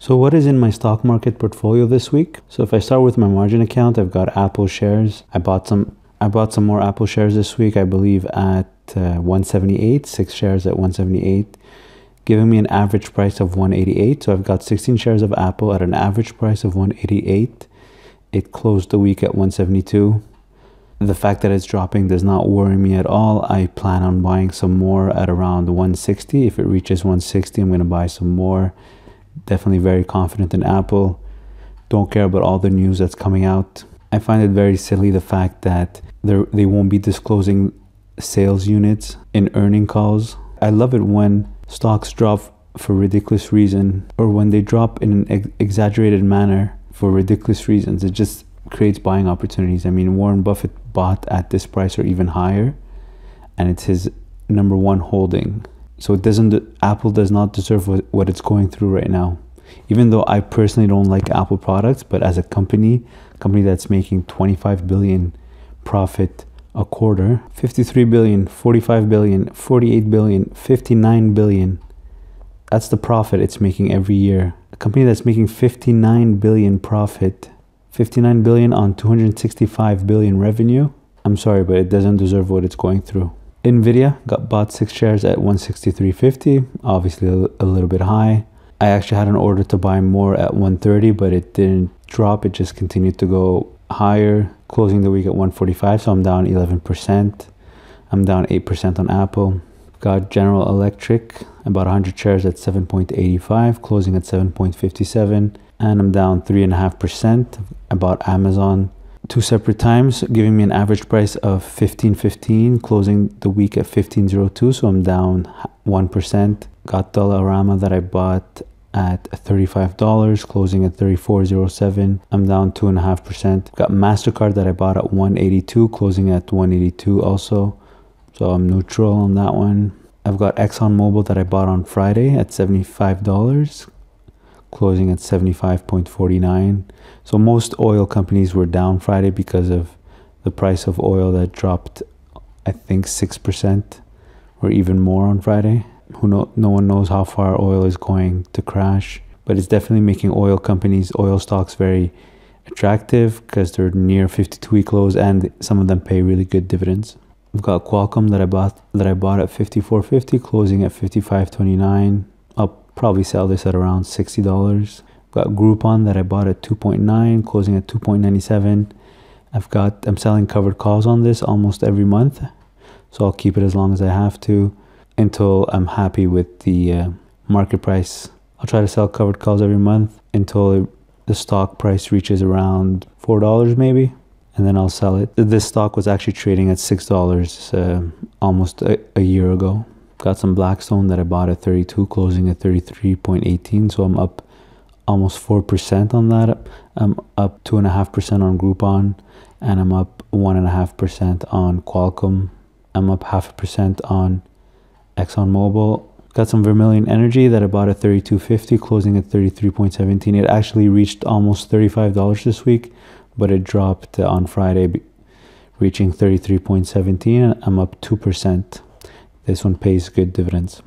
So what is in my stock market portfolio this week? So if I start with my margin account, I've got Apple shares. I bought some more Apple shares this week, I believe at 178, 6 shares at 178, giving me an average price of 188. So I've got 16 shares of Apple at an average price of 188. It closed the week at 172. The fact that it's dropping does not worry me at all. I plan on buying some more at around 160. If it reaches 160, I'm going to buy some more. Definitely very confident in Apple. Don't care about all the news that's coming out. I find it very silly the fact that they won't be disclosing sales units in earning calls. I love it when stocks drop for ridiculous reason, or when they drop in an exaggerated manner for ridiculous reasons. It just creates buying opportunities. I mean, Warren Buffett bought at this price or even higher, and it's his number one holding. So Apple does not deserve what it's going through right now. Even though I personally don't like Apple products, but as a company that's making 25 billion profit a quarter, 53 billion, 45 billion, 48 billion, 59 billion. That's the profit it's making every year. A company that's making 59 billion profit, 59 billion on 265 billion revenue. I'm sorry, but it doesn't deserve what it's going through. Nvidia got bought 6 shares at 163.50, obviously a little bit high. I actually had an order to buy more at 130, but it didn't drop. It just continued to go higher, closing the week at 145, so I'm down 11%. I'm down 8% on Apple. Got General Electric, about 100 shares at 7.85, closing at 7.57, and I'm down 3.5%. I bought Amazon 2 separate times, giving me an average price of $15.15, closing the week at $15.02, so I'm down 1%. Got Dollarama that I bought at $35, closing at $34.07. I'm down 2.5%. Got MasterCard that I bought at $182, closing at $182 also, so I'm neutral on that one. I've got ExxonMobil that I bought on Friday at $75, closing at 75.49. So most oil companies were down Friday because of the price of oil that dropped, I think 6% or even more on Friday. No one knows how far oil is going to crash, but it's definitely making oil stocks very attractive because they're near 52-week lows, and some of them pay really good dividends. I've got Qualcomm that I bought at $54.50, closing at $55.29. I'll probably sell this at around $60. Got Groupon that I bought at 2.9, closing at 2.97. I'm selling covered calls on this almost every month, so I'll keep it as long as I have to until I'm happy with the market price. I'll try to sell covered calls every month until the stock price reaches around $4 maybe, and then I'll sell it. This stock was actually trading at $6 almost a year ago. Got some Blackstone that I bought at 32, closing at 33.18, so I'm up almost 4% on that. I'm up 2.5% on Groupon, and I'm up 1.5% on Qualcomm. I'm up 0.5% on ExxonMobil. Got some Vermilion Energy that I bought at 32.50, closing at 33.17. It actually reached almost $35 this week, but it dropped on Friday, reaching 33.17. I'm up 2%. This one pays good dividends.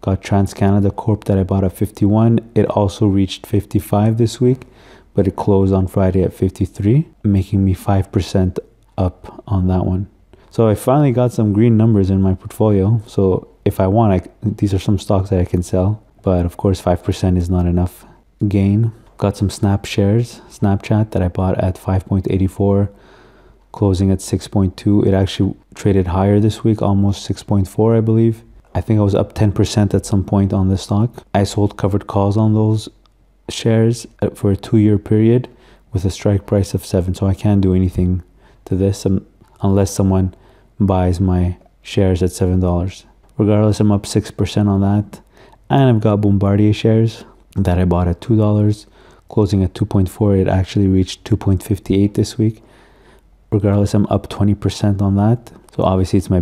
Got TransCanada Corp that I bought at 51. It also reached 55 this week, but it closed on Friday at 53, making me 5% up on that one. So I finally got some green numbers in my portfolio. So if I want, these are some stocks that I can sell, but of course 5% is not enough gain. Got some Snapchat that I bought at 5.84, closing at 6.2. It actually traded higher this week, almost 6.4, I believe. I think I was up 10% at some point on this stock. I sold covered calls on those shares for a 2-year period with a strike price of 7. So I can't do anything to this unless someone buys my shares at $7. Regardless, I'm up 6% on that. And I've got Bombardier shares that I bought at $2, closing at 2.4. It actually reached 2.58 this week. Regardless, I'm up 20% on that. So obviously it's my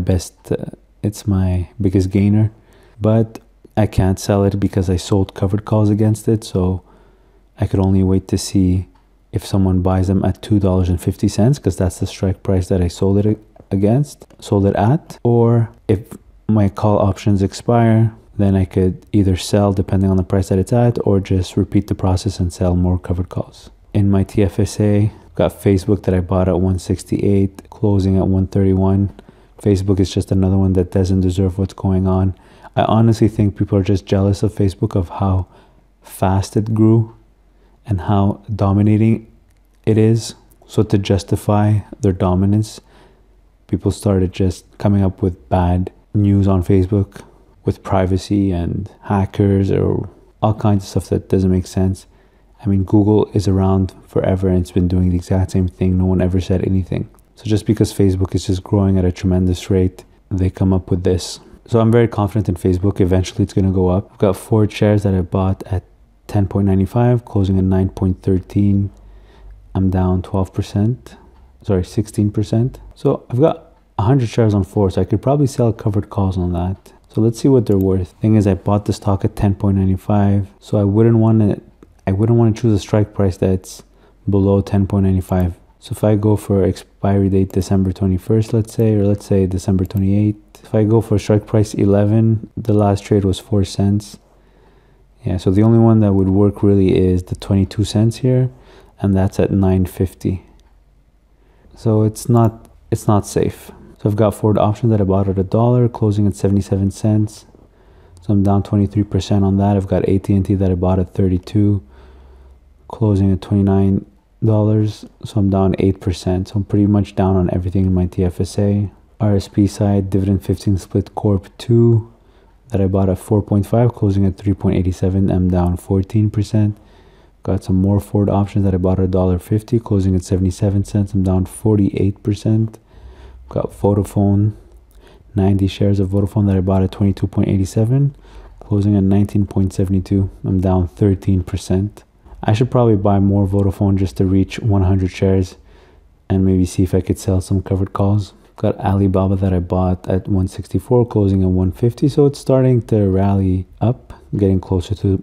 biggest gainer, but I can't sell it because I sold covered calls against it. So I could only wait to see if someone buys them at $2.50, because that's the strike price that I sold it at, or if my call options expire then I could either sell depending on the price that it's at, or just repeat the process and sell more covered calls. In my TFSA, got Facebook that I bought at 168, closing at 131. Facebook is just another one that doesn't deserve what's going on. I honestly think people are just jealous of Facebook, of how fast it grew and how dominating it is. So to justify their dominance, people started just coming up with bad news on Facebook with privacy and hackers or all kinds of stuff that doesn't make sense. I mean, Google is around forever and it's been doing the exact same thing. No one ever said anything. So just because Facebook is just growing at a tremendous rate, they come up with this. So I'm very confident in Facebook. Eventually it's going to go up. I've got 4 shares that I bought at 10.95, closing at 9.13. I'm down 16%. So I've got 100 shares on 4, so I could probably sell covered calls on that. So let's see what they're worth. Thing is, I bought the stock at 10.95, so I wouldn't want to choose a strike price that's below 10.95. So if I go for expiry date December 21st, let's say, or let's say December 28th, if I go for strike price 11, the last trade was 4 cents. Yeah, so the only one that would work really is the 22 cents here, and that's at 9.50. So it's not safe. So I've got forward options that I bought at $1, closing at 77 cents. So I'm down 23% on that. I've got AT&T that I bought at 32, closing at $29. So I'm down 8%. So I'm pretty much down on everything in my TFSA. RSP side, dividend 15 split corp 2 that I bought at 4.5, closing at 3.87. I'm down 14%. Got some more forward options that I bought at $1.50, closing at 77 cents. I'm down 48%. Got Vodafone, 90 shares of Vodafone that I bought at 22.87, closing at 19.72. I'm down 13%. I should probably buy more Vodafone just to reach 100 shares and maybe see if I could sell some covered calls. Got Alibaba that I bought at 164, closing at 150. So it's starting to rally up, getting closer to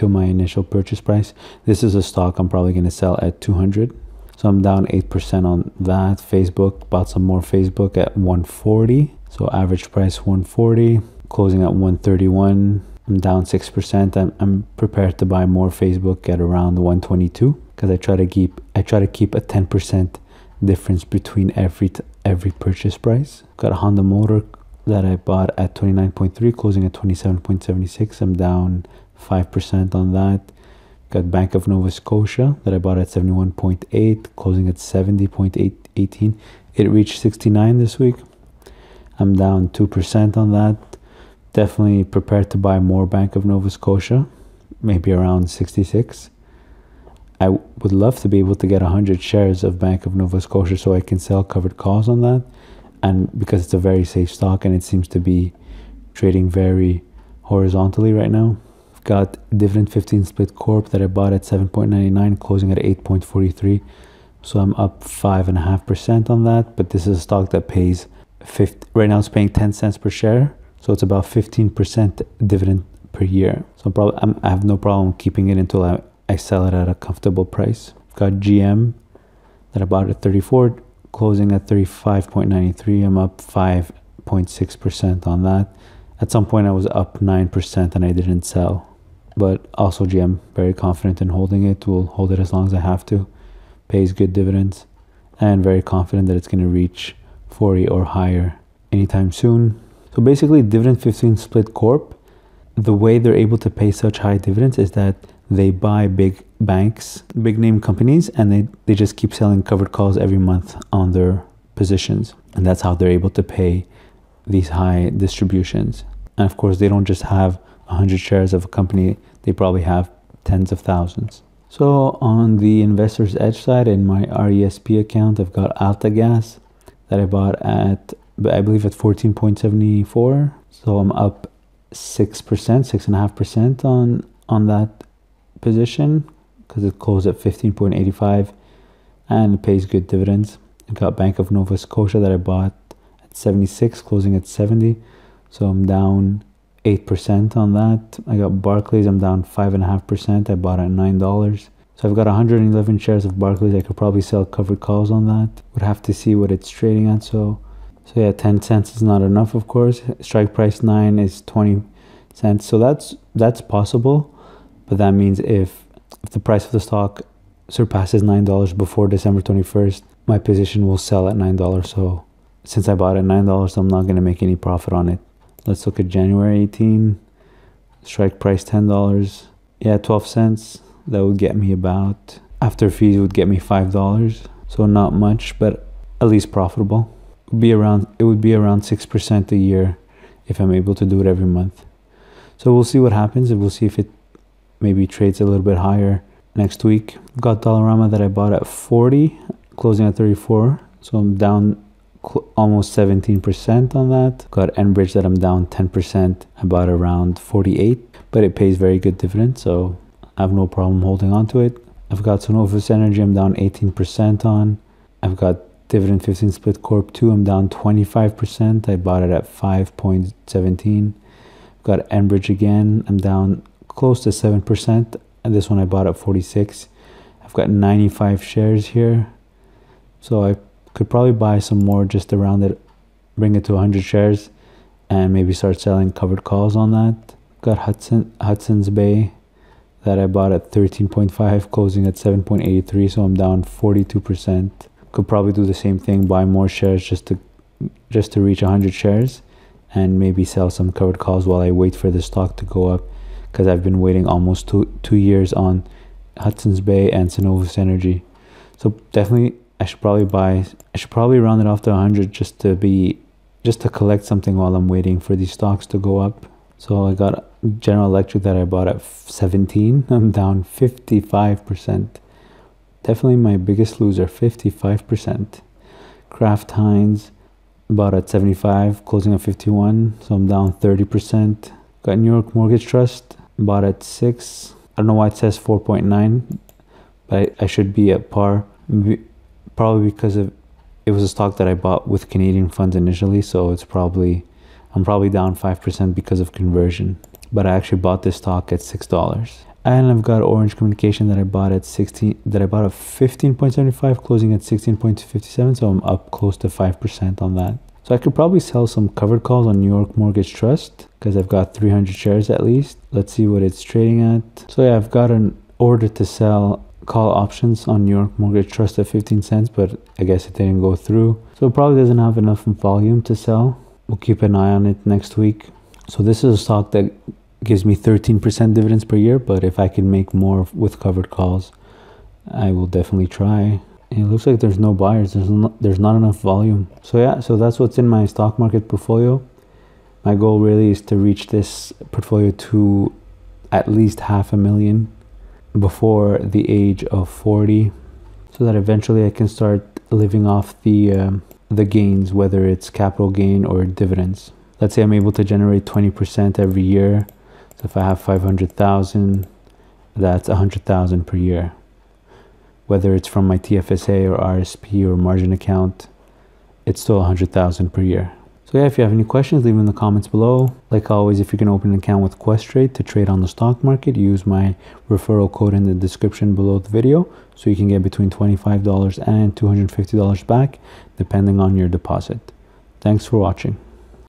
my initial purchase price. This is a stock I'm probably going to sell at 200. So I'm down 8% on that. Facebook, bought some more Facebook at 140. So average price 140, closing at 131. I'm down 6%. I'm prepared to buy more Facebook at around 122 because I try to keep a 10% difference between every purchase price. Got a Honda Motor that I bought at 29.3, closing at 27.76. I'm down 5% on that. Got Bank of Nova Scotia that I bought at 71.8, closing at 70.18. It reached 69 this week. I'm down 2% on that. Definitely prepared to buy more Bank of Nova Scotia, maybe around 66. I would love to be able to get 100 shares of Bank of Nova Scotia so I can sell covered calls on that. And because it's a very safe stock and it seems to be trading very horizontally right now. Got dividend 15 split corp that I bought at 7.99, closing at 8.43. So I'm up 5.5% on that. But this is a stock that pays right now it's paying 10 cents per share. So it's about 15% dividend per year. So I have no problem keeping it until I sell it at a comfortable price. Got GM that I bought at 34, closing at 35.93. I'm up 5.6% on that. At some point I was up 9% and I didn't sell. But also GM, very confident in holding it. Will hold it as long as I have to. Pays good dividends. And very confident that it's going to reach 40 or higher anytime soon. So basically, dividend 15 split corp, the way they're able to pay such high dividends is that they buy big banks, big name companies, and they just keep selling covered calls every month on their positions. And that's how they're able to pay these high distributions. And of course, they don't just have 100 shares of a company, they probably have tens of thousands. So on the Investor's Edge side, in my RESP account, I've got AltaGas that I bought at, I believe, at 14.74. So I'm up 6.5% on that position because it closed at 15.85 and it pays good dividends. I got Bank of Nova Scotia that I bought at 76, closing at 70. So I'm down 8% on that. I got Barclays, I'm down 5.5%. I bought at $9. So I've got 111 shares of Barclays. I could probably sell covered calls on that. Would have to see what it's trading at. So yeah, 10 cents is not enough, of course. Strike price 9 is 20 cents. So that's possible, but that means if the price of the stock surpasses $9 before December 21st, my position will sell at $9. So since I bought at $9, I'm not going to make any profit on it. Let's look at January 18. Strike price $10. Yeah, 12 cents. That would get me about, after fees, would get me $5. So not much, but at least profitable. It would be around 6% a year if I'm able to do it every month. So we'll see what happens, and we'll see if it maybe trades a little bit higher next week. I've got Dollarama that I bought at 40, closing at 34. So I'm down almost 17% on that. Got Enbridge that I'm down 10%. I bought around 48, but it pays very good dividend, so I have no problem holding on to it. I've got Cenovus Energy I'm down 18% on. I've got Dividend 15 Split Corp 2 I'm down 25%. I bought it at 5.17. I've got Enbridge again. I'm down close to 7%. And this one I bought at 46. I've got 95 shares here. So I could probably buy some more just around it, bring it to 100 shares, and maybe start selling covered calls on that. Got Hudson's Bay that I bought at 13.5, closing at 7.83, so I'm down 42%. Could probably do the same thing, buy more shares just to reach 100 shares, and maybe sell some covered calls while I wait for the stock to go up, because I've been waiting almost two years on Hudson's Bay and Cenovus Energy. So definitely I should probably round it off to 100 just to collect something while I'm waiting for these stocks to go up. So I got General Electric that I bought at 17. I'm down 55%. Definitely my biggest loser, 55%. Kraft Heinz bought at 75, closing at 51. So I'm down 30%. Got New York Mortgage Trust, bought at 6. I don't know why it says 4.9, but I should be at par. Probably because it was a stock that I bought with Canadian funds initially, so I'm probably down 5% because of conversion. But I actually bought this stock at $6. And I've got Orange Communication that I bought at 15.75, closing at 16.57, so I'm up close to 5% on that. So I could probably sell some covered calls on New York Mortgage Trust because I've got 300 shares at least. Let's see what it's trading at. So yeah, I've got an order to sell call options on New York Mortgage Trust at 15 cents, but I guess it didn't go through. So it probably doesn't have enough volume to sell. We'll keep an eye on it next week. So this is a stock that gives me 13% dividends per year, but if I can make more with covered calls, I will definitely try. It looks like there's no buyers. There's not enough volume. So yeah, so that's what's in my stock market portfolio. My goal really is to reach this portfolio to at least $500,000 before the age of 40, so that eventually I can start living off the gains, whether it's capital gain or dividends. Let's say I'm able to generate 20% every year. So if I have 500,000, that's 100,000 per year. Whether it's from my TFSA or RSP or margin account, it's still 100,000 per year. So yeah, if you have any questions, leave them in the comments below. Like always, if you can open an account with Questrade to trade on the stock market, use my referral code in the description below the video, so you can get between $25 and $250 back, depending on your deposit. Thanks for watching.